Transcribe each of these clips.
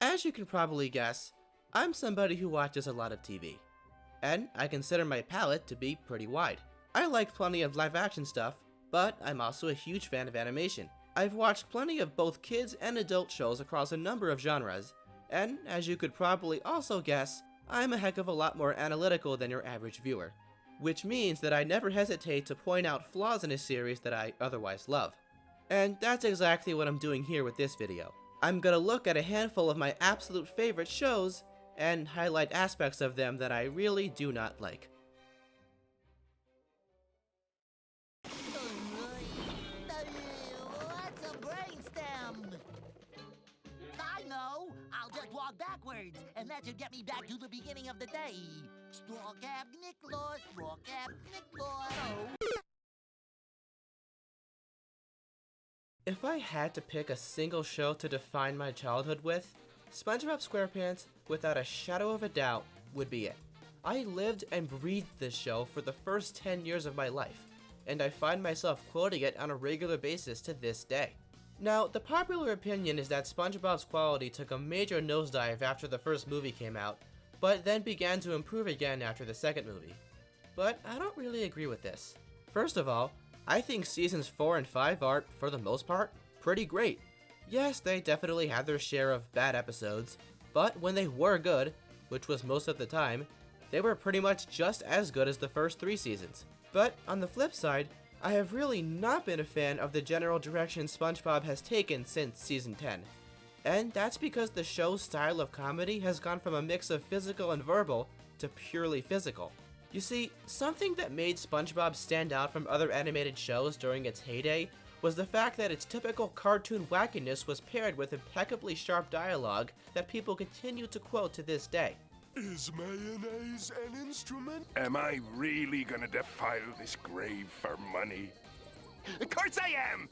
As you can probably guess, I'm somebody who watches a lot of TV, and I consider my palette to be pretty wide. I like plenty of live action stuff, but I'm also a huge fan of animation. I've watched plenty of both kids and adult shows across a number of genres, and as you could probably also guess, I'm a heck of a lot more analytical than your average viewer, which means that I never hesitate to point out flaws in a series that I otherwise love. And that's exactly what I'm doing here with this video. I'm gonna look at a handful of my absolute favorite shows and highlight aspects of them that I really do not like. What's a brainstem? I know! I'll just walk backwards, and that should get me back to the beginning of the day. Straw Cap Nicholas, Straw Cap Nicholas. If I had to pick a single show to define my childhood with, SpongeBob SquarePants, without a shadow of a doubt, would be it. I lived and breathed this show for the first 10 years of my life, and I find myself quoting it on a regular basis to this day. Now, the popular opinion is that SpongeBob's quality took a major nosedive after the first movie came out, but then began to improve again after the second movie. But I don't really agree with this. First of all, I think seasons 4 and 5 are, for the most part, pretty great. Yes, they definitely had their share of bad episodes, but when they were good, which was most of the time, they were pretty much just as good as the first 3 seasons. But on the flip side, I have really not been a fan of the general direction SpongeBob has taken since season 10. And that's because the show's style of comedy has gone from a mix of physical and verbal to purely physical. You see, something that made SpongeBob stand out from other animated shows during its heyday was the fact that its typical cartoon wackiness was paired with impeccably sharp dialogue that people continue to quote to this day. Is mayonnaise an instrument? Am I really gonna defile this grave for money? Of course I am!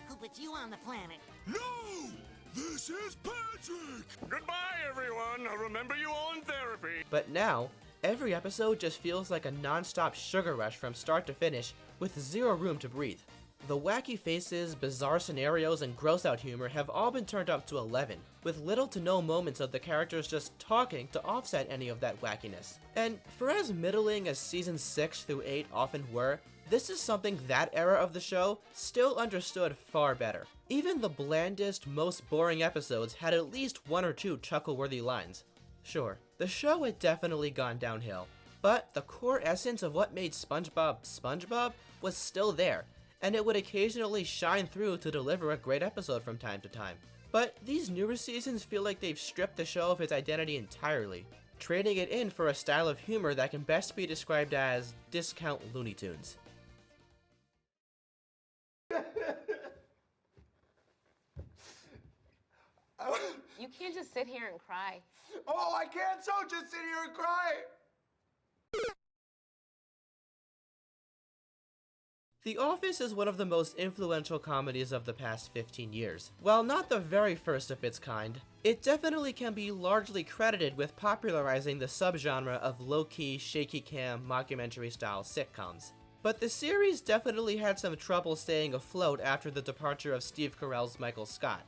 Who put you on the planet? No! This is Patrick! Goodbye, everyone! I'll remember you all in therapy! But now, every episode just feels like a non-stop sugar rush from start to finish with zero room to breathe. The wacky faces, bizarre scenarios, and gross-out humor have all been turned up to 11, with little to no moments of the characters just talking to offset any of that wackiness. And for as middling as seasons 6 through 8 often were, this is something that era of the show still understood far better. Even the blandest, most boring episodes had at least 1 or 2 chuckle-worthy lines. Sure, the show had definitely gone downhill, but the core essence of what made SpongeBob SpongeBob was still there, and it would occasionally shine through to deliver a great episode from time to time. But these newer seasons feel like they've stripped the show of its identity entirely, trading it in for a style of humor that can best be described as discount Looney Tunes. You can't just sit here and cry. Oh, I can't so just sit here and cry! The Office is one of the most influential comedies of the past 15 years. While not the very first of its kind, it definitely can be largely credited with popularizing the subgenre of low-key, shaky-cam, mockumentary-style sitcoms. But the series definitely had some trouble staying afloat after the departure of Steve Carell's Michael Scott.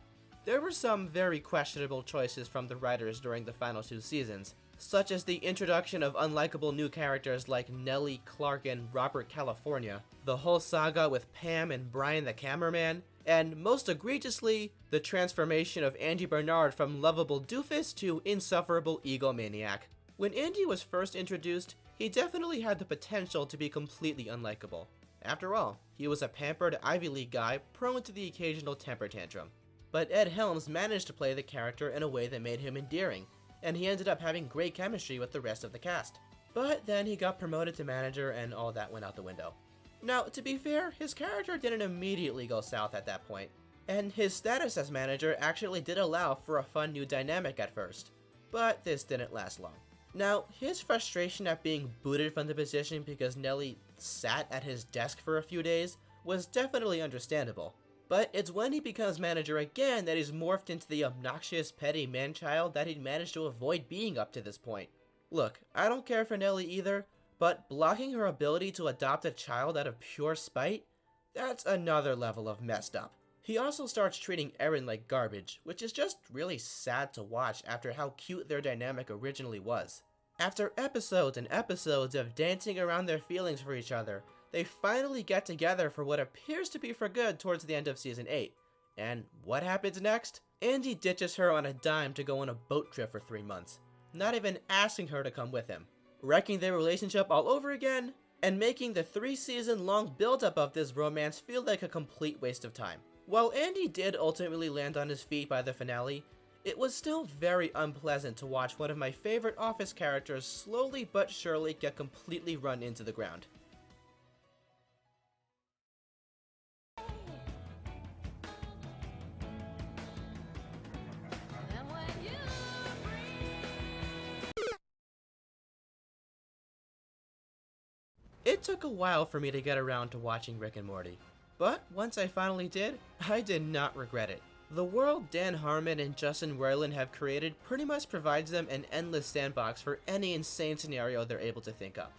There were some very questionable choices from the writers during the final 2 seasons, such as the introduction of unlikable new characters like Nellie, Clark, and Robert California, the whole saga with Pam and Brian the cameraman, and most egregiously, the transformation of Andy Bernard from lovable doofus to insufferable egomaniac. When Andy was first introduced, he definitely had the potential to be completely unlikable. After all, he was a pampered Ivy League guy prone to the occasional temper tantrum. But Ed Helms managed to play the character in a way that made him endearing, and he ended up having great chemistry with the rest of the cast. But then he got promoted to manager and all that went out the window. Now, to be fair, his character didn't immediately go south at that point, and his status as manager actually did allow for a fun new dynamic at first. But this didn't last long. Now, his frustration at being booted from the position because Nellie sat at his desk for a few days was definitely understandable. But it's when he becomes manager again that he's morphed into the obnoxious, petty man-child that he'd managed to avoid being up to this point. Look, I don't care for Nellie either, but blocking her ability to adopt a child out of pure spite? That's another level of messed up. He also starts treating Erin like garbage, which is just really sad to watch after how cute their dynamic originally was. After episodes and episodes of dancing around their feelings for each other, they finally get together for what appears to be for good towards the end of Season 8. And what happens next? Andy ditches her on a dime to go on a boat trip for 3 months, not even asking her to come with him, wrecking their relationship all over again, and making the 3-season-long build-up of this romance feel like a complete waste of time. While Andy did ultimately land on his feet by the finale, it was still very unpleasant to watch one of my favorite Office characters slowly but surely get completely run into the ground. It took a while for me to get around to watching Rick and Morty, but once I finally did, I did not regret it. The world Dan Harmon and Justin Roiland have created pretty much provides them an endless sandbox for any insane scenario they're able to think up.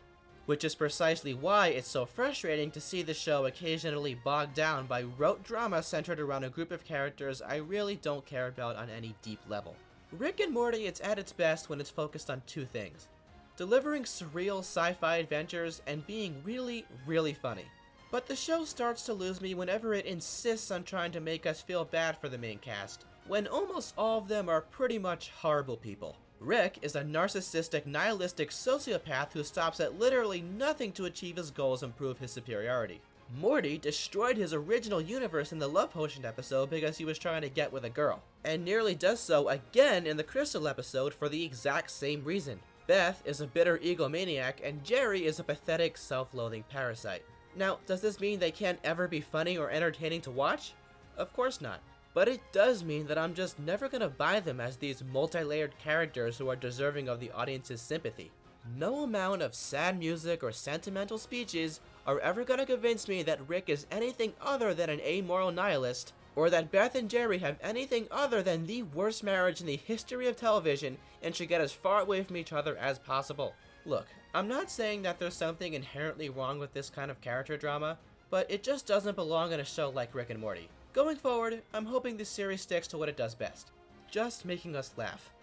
Which is precisely why it's so frustrating to see the show occasionally bogged down by rote drama centered around a group of characters I really don't care about on any deep level. Rick and Morty is at its best when it's focused on 2 things: delivering surreal sci-fi adventures and being really, really funny. But the show starts to lose me whenever it insists on trying to make us feel bad for the main cast, when almost all of them are pretty much horrible people. Rick is a narcissistic, nihilistic sociopath who stops at literally nothing to achieve his goals and prove his superiority. Morty destroyed his original universe in the Love Potion episode because he was trying to get with a girl, and nearly does so again in the Crystal episode for the exact same reason. Beth is a bitter egomaniac, and Jerry is a pathetic, self-loathing parasite. Now, does this mean they can't ever be funny or entertaining to watch? Of course not. But it does mean that I'm just never gonna buy them as these multi-layered characters who are deserving of the audience's sympathy. No amount of sad music or sentimental speeches are ever gonna convince me that Rick is anything other than an amoral nihilist, or that Beth and Jerry have anything other than the worst marriage in the history of television and should get as far away from each other as possible. Look, I'm not saying that there's something inherently wrong with this kind of character drama, but it just doesn't belong in a show like Rick and Morty. Going forward, I'm hoping this series sticks to what it does best, just making us laugh.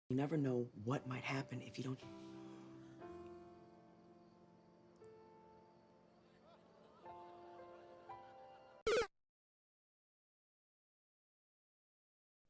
You never know what might happen if you don't...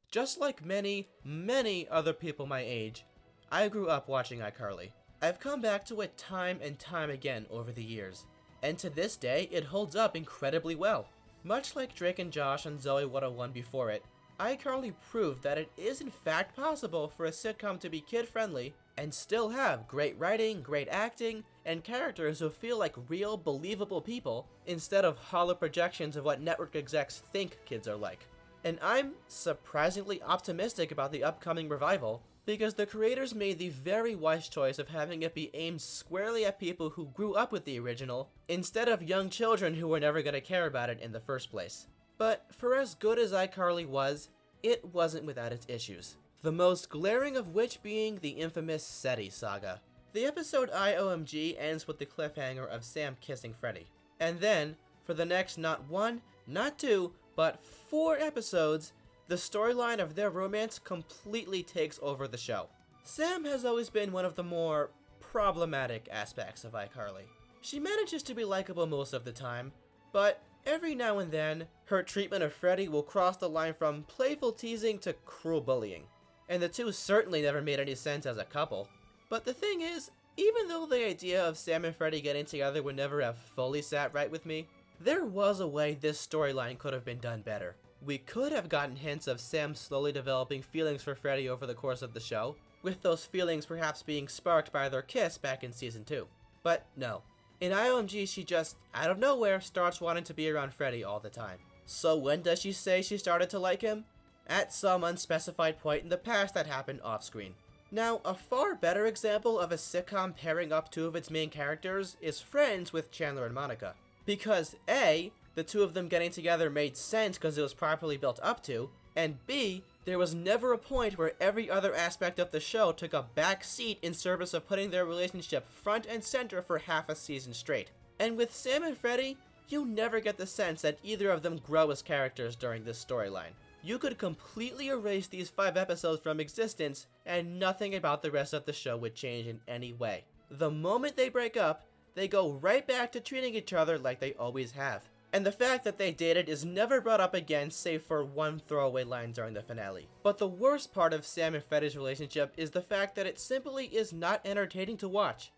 Just like many, many other people my age, I grew up watching iCarly. I've come back to it time and time again over the years, and to this day, it holds up incredibly well. Much like Drake and Josh on Zoe 101 before it, iCarly proved that it is in fact possible for a sitcom to be kid-friendly and still have great writing, great acting, and characters who feel like real, believable people instead of hollow projections of what network execs think kids are like. And I'm surprisingly optimistic about the upcoming revival, because the creators made the very wise choice of having it be aimed squarely at people who grew up with the original, instead of young children who were never going to care about it in the first place. But for as good as iCarly was, it wasn't without its issues. The most glaring of which being the infamous SETI saga. The episode IOMG ends with the cliffhanger of Sam kissing Freddy. And then, for the next not 1, not 2, but 4 episodes, the storyline of their romance completely takes over the show. Sam has always been one of the more problematic aspects of iCarly. She manages to be likable most of the time, but every now and then, her treatment of Freddy will cross the line from playful teasing to cruel bullying. And the two certainly never made any sense as a couple. But the thing is, even though the idea of Sam and Freddy getting together would never have fully sat right with me, there was a way this storyline could have been done better. We could have gotten hints of Sam slowly developing feelings for Freddy over the course of the show, with those feelings perhaps being sparked by their kiss back in Season 2. But no. In IOMG, she just, out of nowhere, starts wanting to be around Freddy all the time. So when does she say she started to like him? At some unspecified point in the past that happened off-screen. Now, a far better example of a sitcom pairing up 2 of its main characters is Friends with Chandler and Monica. Because A, the 2 of them getting together made sense because it was properly built up to, and B, there was never a point where every other aspect of the show took a back seat in service of putting their relationship front and center for half a season straight. And with Sam and Freddy, you never get the sense that either of them grow as characters during this storyline. You could completely erase these 5 episodes from existence, and nothing about the rest of the show would change in any way. The moment they break up, they go right back to treating each other like they always have. And the fact that they dated is never brought up again save for one throwaway line during the finale. But the worst part of Sam and Freddy's relationship is the fact that it simply is not entertaining to watch.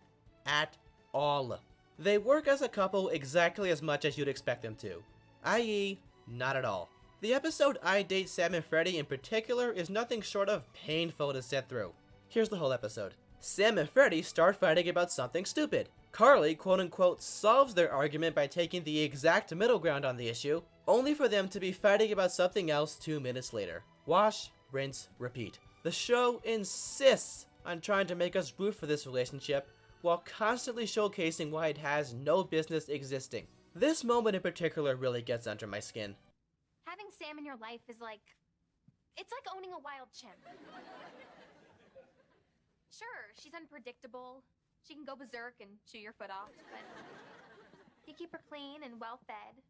At all. They work as a couple exactly as much as you'd expect them to. I.e., not at all. The episode I Date Sam and Freddy in particular is nothing short of painful to sit through. Here's the whole episode. Sam and Freddy start fighting about something stupid. Carly, quote-unquote, solves their argument by taking the exact middle ground on the issue, only for them to be fighting about something else 2 minutes later. Wash, rinse, repeat. The show insists on trying to make us root for this relationship, while constantly showcasing why it has no business existing. This moment in particular really gets under my skin. Having Sam in your life is like... it's like owning a wild chimp. Sure, she's unpredictable. She can go berserk and chew your foot off, but you keep her clean and well-fed.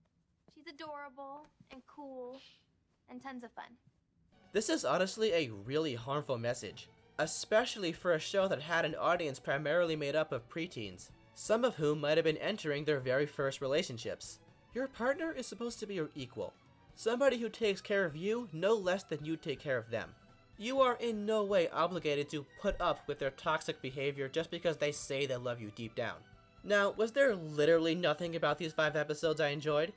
She's adorable and cool and tons of fun. This is honestly a really harmful message, especially for a show that had an audience primarily made up of preteens, some of whom might have been entering their very first relationships. Your partner is supposed to be your equal, somebody who takes care of you no less than you take care of them. You are in no way obligated to put up with their toxic behavior just because they say they love you deep down. Now, was there literally nothing about these 5 episodes I enjoyed?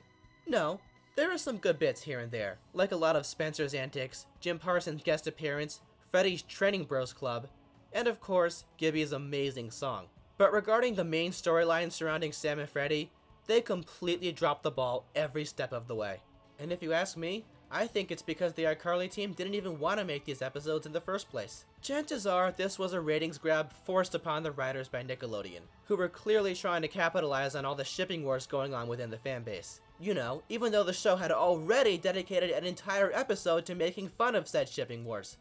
No. There are some good bits here and there, like a lot of Spencer's antics, Jim Parsons' guest appearance, Freddy's Training Bros Club, and of course, Gibby's amazing song. But regarding the main storyline surrounding Sam and Freddy, they completely dropped the ball every step of the way. And if you ask me, I think it's because the iCarly team didn't even want to make these episodes in the first place. Chances are this was a ratings grab forced upon the writers by Nickelodeon, who were clearly trying to capitalize on all the shipping wars going on within the fanbase. You know, even though the show had already dedicated an entire episode to making fun of said shipping wars.